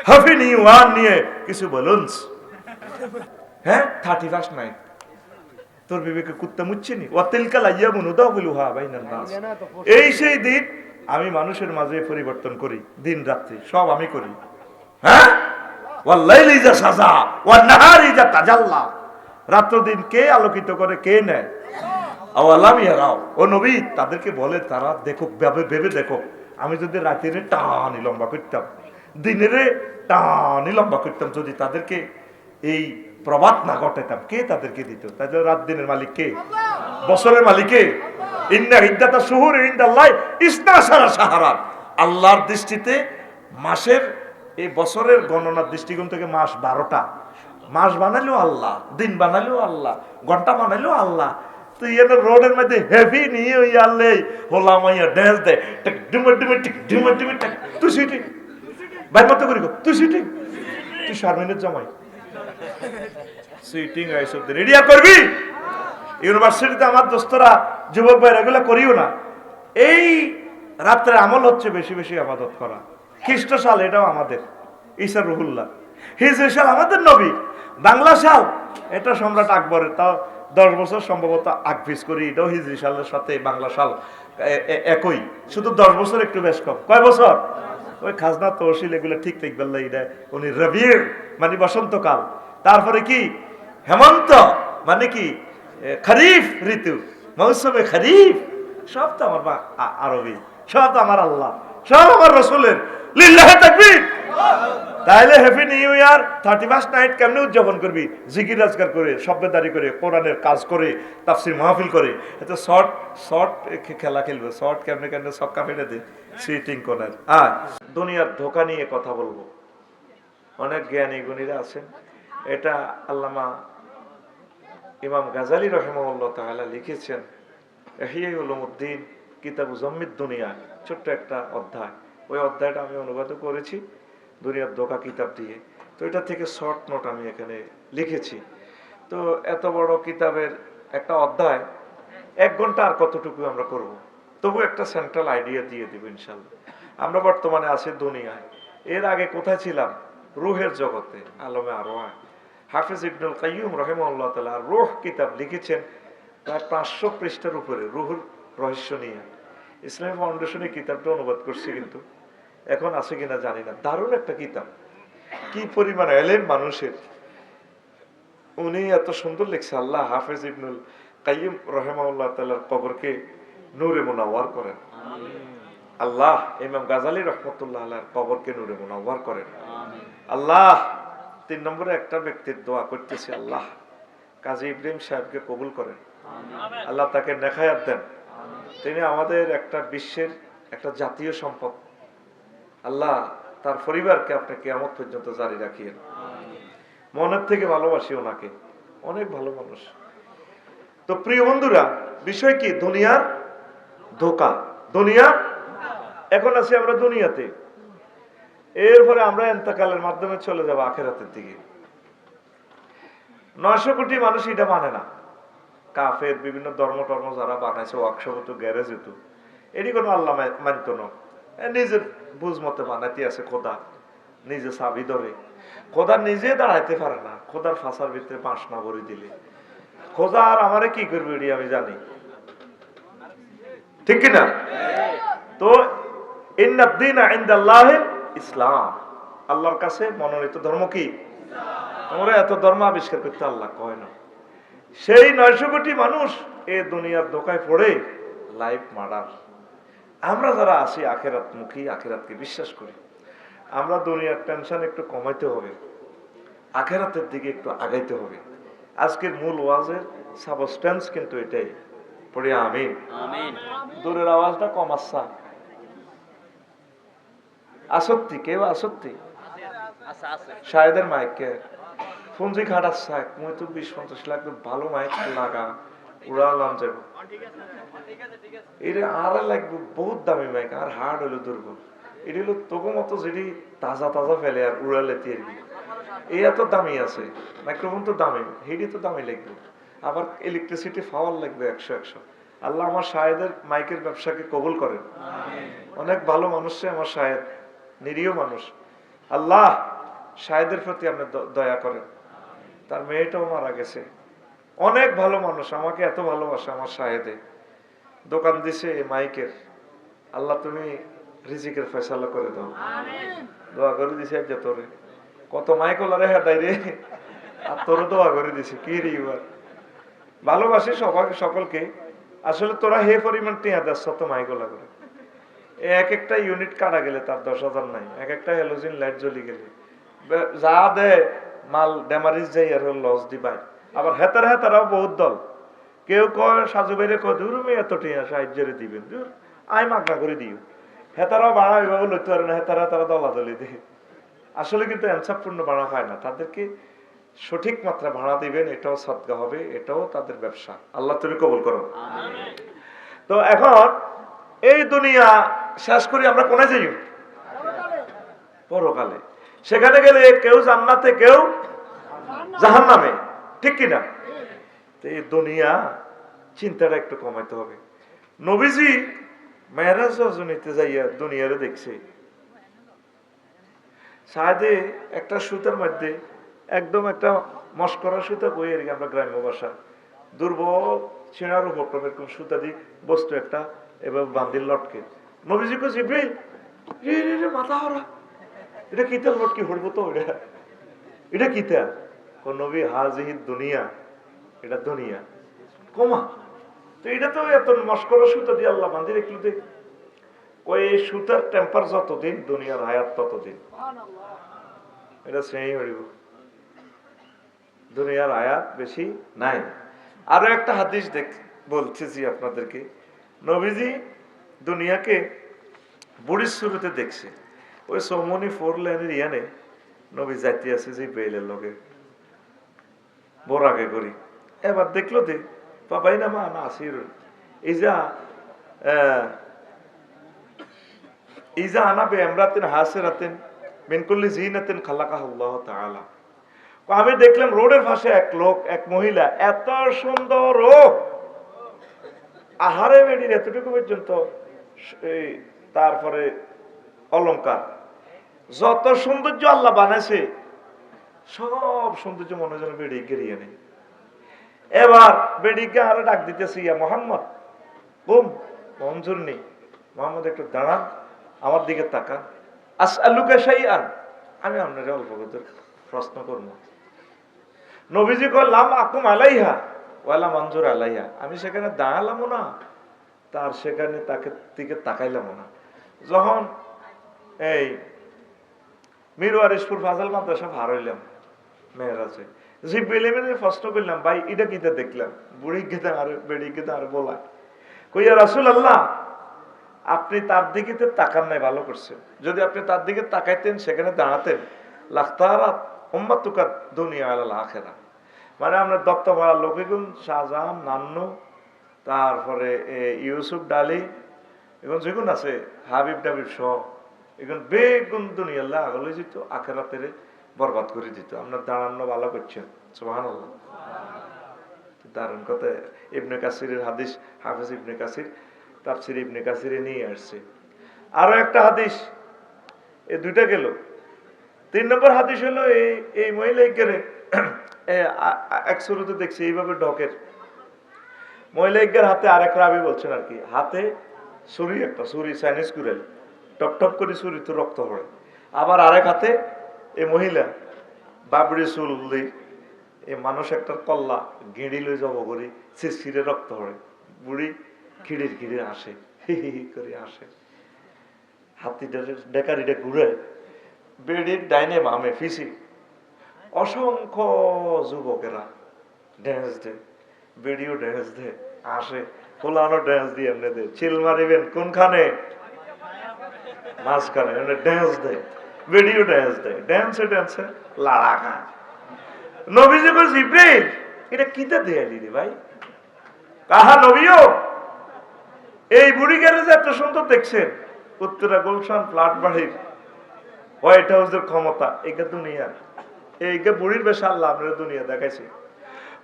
Happy new year নিয়ে কিছু বলুন। হ্যাঁ 31 নাই তোর বিবেকে কুত্তা মুচ্ছিনি ওয়াতিলকাল আইয়ামু নুদাউলুহা বাইনান নাস। এই সেই দিন আমি মানুষের মাঝে পরিবর্তন করি, দিন রাত্রি সব আমি করি। হ্যাঁ ওয়াল্লাইলি ইযা সাজা ওয়ান নাহারি ইযা তাজাল্লা, রাত্র দিন কে আলোকিত করে, কে নেয়? আওয়ালাম ইয়ারাও, ও নবী তাদেরকে বলে তারা দেখো, ভেবে দেখো, আমি যদি রাতের টানি লম্বা করতাম, দিনের টানি লম্বা করতাম, যদি তাদেরকে এই প্রভাত না ঘটাইতাম, কে তাদেরকে দিত? তাদের রাত দিনের মালিক কে? বছরের মালিক কে? ইন্না ইদ্দাতা শুহুরি ইনদাল্লাহি ইসনাশারা শাহরান। আল্লাহর দৃষ্টিতে মাসের, এই বছরের গণনার দৃষ্টিকোণ থেকে মাস 12টা। মাস বানালেও আল্লাহ, দিন বানালেও আল্লাহ, ঘন্টা বানালেও আল্লাহ। তুই এনে রোডের মধ্যে হেভি নিয়ে ওই আল্লে হোলা মাইয়া ড্যান্স দে, টিক ডুমে ডুমে টিক ডুমে ডুমে টিক, তুই সিটি ভাই মত করি গো, তুই সিটি, তুই শারমিনের জামাই সিটিং আইসব দিন রেডি করবি। ইউনিভার্সিটিতে আমার দোস্তরা যুবক ভাই এগুলো করিও না। এই রাত্রে আমল হচ্ছে বেশি বেশি ইবাদত করা। খ্রিস্ট সাল এটাও আমাদের, ঈসা রুহুল্লাহ। হিজরি সাল আমাদের নবী। বাংলা সাল এটা সম্রাট আকবরের, তাও 10 বছর সম্ভবত আগপিস করি। এটাও হিজরি সালের সাথে বাংলা সাল একই, শুধু 10 বছর একটু বেশ কম। কয় বছর? ওই খাজনা তহসিল এগুলো ঠিক ঠিক বললে এটা উনি রবির মানে বসন্তকাল, তারপরে কি হেমন্ত মানে কি খরিফ ঋতু, মৌসুমে খরিফ, সব তো আমার আরবি, সব তো আমার আল্লাহ, সব আমার রসুলের। লিল্লাহি তাকবীর। তাহলে হ্যাপি নিউ ইয়ার 31 নাইট কেমনে উদযাপন করবি? জিকির আজকার করে, শব্দদারি করে, কোরআনের কাজ করে, তাফসীর মাহফিল করে। এত শর্ট শর্ট খেলা খেলবে, শর্ট কেমনে কেমনে ছক্কা ফেলে দে সিটিং কোনার। আর দুনিয়ার ধোঁকা নিয়ে কথা বলবো। অনেক জ্ঞানী গুণীরা আছেন। এটা আল্লামা ইমাম গাজালি রাহিমাহুল্লাহ তাআলা লিখেছেন ইহইয়া উলুমুদ্দিন কিতাব উযাম্মিদ দুনিয়া, ছোট্ট একটা অধ্যায়। ওই অধ্যায়টা আমি অনুবাদ করেছি দুনিয়ার ধোঁকা কিতাব দিয়ে। তো এটা থেকে শর্ট নোট আমি এখানে লিখেছি। তো এত বড় কিতাবের একটা অধ্যায় 1 ঘন্টা আর কতটুকু আমরা করব, তবু একটা সেন্ট্রাল আইডিয়া দিয়ে দিব ইনশাল্লাহ। আমরা বর্তমানে আছি দুনিয়ায়, এর আগে কোথায় ছিলাম? রুহের জগতে, আলমে আরওয়াহ। হাফেজ ইবনুল কাইয়্যুম রাহিমাহুল্লাহ তাআলা রূহ কিতাব লিখেছেন প্রায় 500 পৃষ্ঠার উপরে, রুহুর রহস্য নিয়ে। ইসলামী ফাউন্ডেশনে কিতাবটা অনুবাদ করছে, কিন্তু এখন আছে কিনা জানি না। দারুণ একটা কিতাব, কি পরিমাণ এলেম মানুষের। উনি এত সুন্দর লিখছে। আল্লাহ হাফেজ ইবনুল কাইয়্যুম রাহিমাহুল্লাহ তাআলার কবরকে নূরে মুনাওয়ার করেন। আল্লাহ ইমাম গাজালি রাহমাতুল্লাহ আলাইহির কবরকে নূরে মুনাওয়ার করেন। আল্লাহ 3 নম্বরে একটা ব্যক্তির দোয়া করতেছি, আল্লাহ কাজী ইব্রাহিম সাহেবকে কবুল করেন, আল্লাহ তাকে নেখায়াত দেন। তিনি আমাদের একটা বিশ্বের একটা জাতীয় সম্পদ। আল্লাহ তার পরিবারকে আপনি কিয়ামত পর্যন্ত জারি রাখিয়েন। মনের থেকে ভালোবাসি ওনাকে, অনেক ভালো মানুষ। তো প্রিয় বন্ধুরা, বিষয় কি? দুনিয়ার ধোঁকা। দুনিয়া, এখন আছি আমরা দুনিয়াতে, এরপরে আমরা ইন্তেকালের মাধ্যমে চলে যাব আখিরাতের দিকে। 900 কোটি মানুষ এটা মানে না। কাফের বিভিন্ন ধর্ম যারা বানাইছে, ওয়ার্কশপ হতো, গ্যারেজ হতো, এটি কোনো আল্লাহ মানত না। নিজের বুঝ মতে বানাইতে আছে। খোদা নিজে চাবি ধরে, খোদা নিজে দাঁড়াইতে পারে না। খোদার ফাঁসার ভিতরে বাঁশ না ভরে দিলে খোদা আর আমারে কি করবে এটি আমি জানি, ঠিক কিনা? তো ইন্নাদ দীনা ইনদাল্লাহি ইসলাম, আল্লাহর কাছে মনোনীত ধর্ম কি? তোমরা এত ধর্ম আবিষ্কার করতে আল্লাহ কয় না। সেই 900 কোটি মানুষ এই দুনিয়ার ধোঁকায় পড়ে লাইফ মার্ডার। আমরা যারা আছি আখিরাত মুখী, আখিরাতকে বিশ্বাস করি, আমরা দুনিয়ার টেনশন একটু কমাইতে হবে, আখিরাতের দিকে একটু আগাইতে হবে। আজকের মূল ওয়াজের সাবস্টেন্স কিন্তু এটাই। পড়ি আমিন। আমিন। দূরের আওয়াজটা কম আসছে। আসত্তি কেউ আসত্তি শায়দের মাইককে ফোনজি খাটাচ্ছে, মুই তো 20-50 লাখ ভালো মাইক লাগা উড়ালাম যাবো। এটা আর লাগবে বহুত দামি মাইক, আর হার্ড হলো দুর্বল। এটি হলো তোকে মতো যেটি তাজা ফেলে আর উড়ালে তিরবি, এই এত দামি আছে। মাইক্রোফোন তো দামি, হেডি তো দামি লাগবে, আবার ইলেকট্রিসিটি পাওয়ার লাগবে 100। আল্লাহ আমার শাহেদের মাইকের ব্যবসাকে কবুল করেন। অনেক ভালো মানুষ আমার শাহেদ, নিরীহ মানুষ। আল্লাহ শাহেদের প্রতি আপনি দয়া করেন। তার মেয়েটাও মারা গেছে, অনেক ভালো মানুষ, আমাকে এত ভালোবাসে আমার শাহেদে। দোকান দিছে মাইকের, আল্লাহ তুমি রিজিকের ফয়সালা করে দাও, দোয়া করে দিছে। আজ তোরে কত মাইক ওলারে হেদাই রে, আর তোর দোয়া করে দিছে কি রে। এবার ভালোবাসি সবাই সকলকে, আসলে তোরা হে পরিমাণ টিয়া দেশ তো মাইক ওলা করে। এক একটা ইউনিট কাটা গেলে তার 10,000 নাই, এক একটা হ্যালোজিন লাইট জ্বলি গেলে যা দে মাল ড্যামারিজ যাই আর লস দিবাই। আবার হেতারাও বহুত দল, কেউ কয় সাজু বাইরে কয় দূর মেয়ে এত টিয়া সাহায্যে দিবেন, দূর আয় মাগনা করে দিও। হেতারাও বাড়া ওইভাবে লইতে পারে না, হেতারা দলাদলি দিয়ে। আসলে কিন্তু এনসাফপূর্ণ ভাড়া হয় না, তাদেরকে সঠিক মাত্রা ভাড়া দিবেন, এটাও সদকা হবে, এটাও তাদের ব্যবসা। আল্লাহ তুমি কবুল করো। তো এখন এই দুনিয়া শেষ করি আমরা কোনে যাই? পরকালে। সেখানে গেলে কেউ জান্নাতে কেউ জাহান্নামে, ঠিক কিনা? তো এই দুনিয়া চিন্তাটা একটু কমাইতে হবে। নবীজি মেরাজ রজনীতে যাইয়া দুনিয়ারে দেখছে, সাথে একটা সুতার মধ্যে একদম একটা মস্করা সুতা বই আর কি, আমরা গ্রাম্য ভাষা দুর্বল ছেঁড়ার উপর এরকম সুতা দিয়ে বস্তু একটা এবার বান্দিল লটকে। নবীজি কো জিব্রাইল, রে মাথা হরা, এটা কিতা লটকি হড়বো তো, এটা কিতা? কো নবী হাজিহি দুনিয়া, এটা দুনিয়া কমা। তো এটা তো এত মস্করা সুতা দিয়ে আল্লাহ বান্দি রাখলো। দেখ কই এই সুতার টেম্পার যতদিন, দুনিয়ার হায়াত ততদিন। এটা সেই হইব, দুনিয়ার আয়াত বেশি নাই। আরো একটা হাদিস বলতেছি আপনাদেরকে। নবীজি দুনিয়াকে বুড়ির শুরুতে দেখছে, ওই সৌমনি 4 লাইনের ইয়ানে নবী যাইতে আছে যে বেলের লগে বোরাকে করি। এবার দেখলো দে বাবাই না মা না আসির ইজা আনা বে এমরাতিন হাসিরাতিন মিন কুল্লি জিনাতিন খালাকাহুল্লাহু তাআলা। আমি দেখলাম রোডের পাশে এক লোক, এক মহিলা, এত সুন্দর, ও আহারে বেডির এতটুকু পর্যন্ত, তারপরে অলংকার, যত সৌন্দর্য আল্লাহ বানাইছে সব সৌন্দর্য মনে যেন বেড়ি গেরিয়ে নেই। এবার বেডিকে আরো ডাক দিতেছি, ইয়া মোহাম্মদ, বুম মঞ্জুর নেই। মোহাম্মদ একটু দাঁড়ান, আমার দিকে তাকান। আসআলুকা শাইআন, আমি আপনাকে অল্প কথা প্রশ্ন করবো। নবীজি কয় লাম আকুম আলাইহা ওয়ালা মঞ্জুর আলাইহা, আমি সেখানে দাঁড়ালামও না, তার সেখানে তাকে দিকে তাকাইলামও না। যখন এই মিরওয়ারিশপুর ফাজাল মাদ্রাসা ভার হইলাম মেয়েরাজে, যে বেলে মেলে প্রশ্ন করলাম, ভাই এটা কিতা দেখলাম? বুড়ি গেতে আর বেড়ি গেতে আর বলা, কইয়া রাসূলুল্লাহ আপনি তার দিকে তাকান নাই, ভালো করছেন। যদি আপনি তার দিকে তাকাইতেন, সেখানে দাঁড়াতেন, লাখতারাত উম্মাতুকা দুনিয়া আলাল আখিরা, মানে আমরা দত্ত ভাড়া লোকেগুন, শাহজাহান, নান্নু, তারপরে ইউসুফ ডালি, এখন যেগুন আছে হাবিব ডাবিব সহ, এখন বেগুন দুনিয়া আল্লাহ আগলে যেত, আখেরাতের বরবাদ করে দিত। আপনার দাঁড়ানো ভালো করছেন, সুবহানাল্লাহ। দারুণ কথা। ইবনে কাসিরের হাদিস, হাফেজ ইবনে কাসির তাফসীর ইবনে কাসিরে নিয়ে আসছে। আরো একটা হাদিস, এই দুইটা গেল। 3 নম্বর হাদিস হলো এই মহিলা গেরে এক শুরুতে দেখছি এইভাবে ডকের মহিলা হাতে আরেক রাবি বলছেন আর কি, হাতে ছুরি, একটা ছুরি চাইনিজ কুড়াল, টপ টপ করে ছুরি তো রক্ত পড়ে। আবার আরেক হাতে এই মহিলা বাবরি চুল দিয়ে এই মানুষ একটা কল্লা গেঁড়ি লই যাব করি, ছিঁড়ে রক্ত পড়ে। বুড়ি খিড়ির আসে, হি হি করে আসে, হাতিটা ডেকারিটা ঘুরে, বেড়ির ডাইনে বামে ফিসি অসংখ্য যুবকেরা ড্যান্স দেয়, বেড়িও ড্যান্স দেয়, আসে ফোলানো ড্যান্স দিয়ে এমনি দেয়। চিল মারিবেন কোনখানে? মাঝখানে ড্যান্স দেয়, বেড়িও ড্যান্স দেয়, ড্যান্সে লাড়া খায়। নবীজি কই জিব্রাইল এটা কিতা দেয়ালি রে ভাই? কাহা নবীও এই বুড়ি গ্যারেজ এত সুন্দর দেখছেন, উত্তরা গুলশান ফ্ল্যাট বাড়ির হোয়াইট হাউসের ক্ষমতা, এটা দুনিয়া, এইকে বুড়ির বেশা আল্লাহ আপনার দুনিয়া দেখাইছে।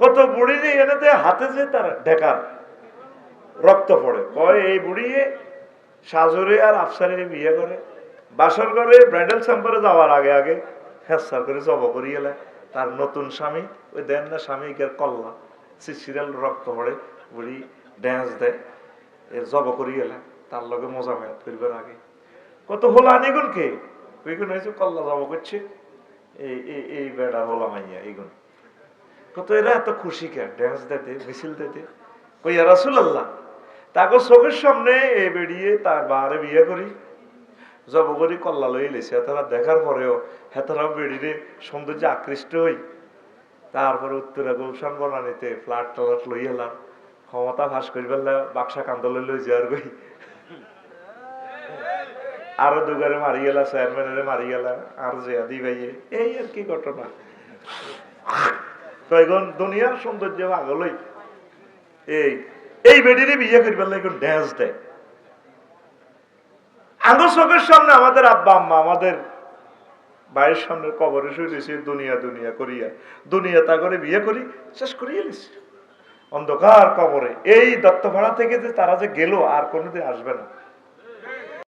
কত বুড়ি নেই এনেতে হাতে যে তার ঢেকার রক্ত পড়ে, কয় এই বুড়ি সাজরে আর আফসারে বিয়ে করে, বাসর করে ব্রাইডাল চেম্বারে যাওয়ার আগে আগে হেসার করে জব করি এলে তার নতুন স্বামী ওই দেন না স্বামীকে কল্লা সিরিয়াল রক্ত পড়ে বুড়ি ড্যান্স দেয় এর জব করি এলে তার লগে মজা মেয়াদ করবার আগে কত হলো আনিগুন কে ওইগুন হয়েছে কল্লা জব করছে এই বেড়া হলা মাইয়া এইগুন কত এরা এত খুশি কে ড্যান্স দিতে মিছিল দিতে কইয়া রাসূলুল্লাহ তাকে চোখের সামনে এ বেরিয়ে তার বারে বিয়ে করি জব করি কল্লা লই লেছে তারা দেখার পরেও হেতারাও বেরিয়ে সৌন্দর্য আকৃষ্ট হই তারপরে উত্তরা গুলশান বনানিতে ফ্ল্যাট ট্লাট লই এলাম ক্ষমতা ভাস করি ফেললে বাক্সা কান্দলে লই যাওয়ার গই আরো দুগারে মারি গেলা চেয়ারম্যানের মারি গেলা আর যে আদি ভাইয়ে এই আর কি ঘটনা তো এখন দুনিয়ার সৌন্দর্য আগলই এই বেডিরে বিয়ে করি ফেললে এখন ড্যান্স দেয় আঙ্গুর চোখের সামনে আমাদের আব্বা আম্মা আমাদের বাড়ির সামনে কবরে শুয়েছে দুনিয়া দুনিয়া করিয়া দুনিয়া তা করে বিয়ে করি শেষ করিয়ে অন্ধকার কবরে এই দত্তভাড়া থেকে যে তারা যে গেল আর কোনোদিন আসবে না